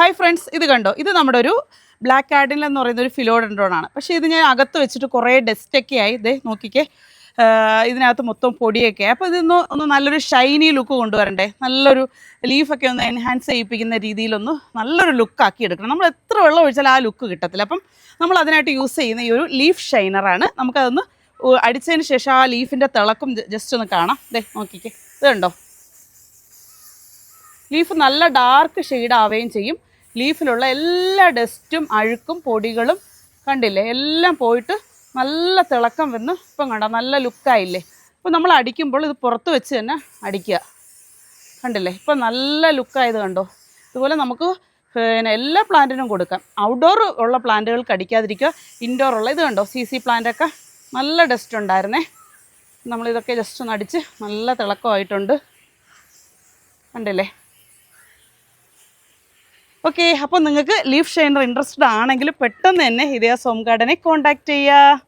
Hi friends, ഇത് കണ്ടോ, ഇത് നമ്മുടെ ഒരു ബ്ലാക്ക് കാർഡിൽ എന്ന് പറയുന്ന ഒരു ഫിലോഡൻഡ്രോൺ ആണ്. പക്ഷേ ഇത് ഞാൻ അകത്ത് വെച്ചിട്ട് കുറേ ഡസ്റ്റൊക്കെ ആയി. ഇതേ നോക്കിക്കേ, ഇതിനകത്ത് മൊത്തം പൊടിയൊക്കെ ആയി. അപ്പോൾ ഒന്ന് നല്ലൊരു ഷൈനി ലുക്ക് കൊണ്ടുവരണ്ടേ, നല്ലൊരു ലീഫൊക്കെ ഒന്ന് എൻഹാൻസ് ചെയ്യിപ്പിക്കുന്ന രീതിയിലൊന്ന് നല്ലൊരു ലുക്കാക്കി എടുക്കണം. നമ്മൾ എത്ര വെള്ളം ഒഴിച്ചാലും ആ ലുക്ക് കിട്ടത്തില്ല. അപ്പം നമ്മൾ അതിനായിട്ട് യൂസ് ചെയ്യുന്ന ഈ ഒരു ലീഫ് ഷൈനറാണ്. നമുക്കതൊന്ന് അടിച്ചതിന് ശേഷം ആ ലീഫിൻ്റെ തിളക്കം ജസ്റ്റ് ഒന്ന് കാണാം. ഇതേ നോക്കിക്കേ, ഇത് കണ്ടോ, ലീഫ് നല്ല ഡാർക്ക് ഷെയ്ഡ് ആവുകയും ചെയ്യും. ലീഫിലുള്ള എല്ലാ ഡസ്റ്റും അഴുക്കും പൊടികളും കണ്ടില്ലേ, എല്ലാം പോയിട്ട് നല്ല തിളക്കം വന്ന് ഇപ്പം കണ്ടോ നല്ല ലുക്കായില്ലേ. അപ്പോൾ നമ്മൾ അടിക്കുമ്പോൾ ഇത് പുറത്ത് വെച്ച് തന്നെ അടിക്കുക. കണ്ടില്ലേ, ഇപ്പം നല്ല ലുക്കായത് കണ്ടോ. ഇതുപോലെ നമുക്ക് എല്ലാ പ്ലാന്റിനും കൊടുക്കാം. ഔട്ട്ഡോർ ഉള്ള പ്ലാന്റുകൾക്ക് അടിക്കാതിരിക്കുക. ഇൻഡോർ ഉള്ള ഇത് കണ്ടോ, CC പ്ലാന്റൊക്കെ നല്ല ഡസ്റ്റ് ഉണ്ടായിരുന്നേ. നമ്മളിതൊക്കെ ജസ്റ്റ് ഒന്ന് അടിച്ച് നല്ല തിളക്കമായിട്ടുണ്ട്, കണ്ടില്ലേ. ഓക്കെ, അപ്പോൾ നിങ്ങൾക്ക് ലീഫ് ഷൈനർ ഇൻട്രസ്റ്റഡ് ആണെങ്കിൽ പെട്ടെന്ന് തന്നെ ഹിതയാസ് ഹോം ഗാർഡനെ കോൺടാക്റ്റ് ചെയ്യുക.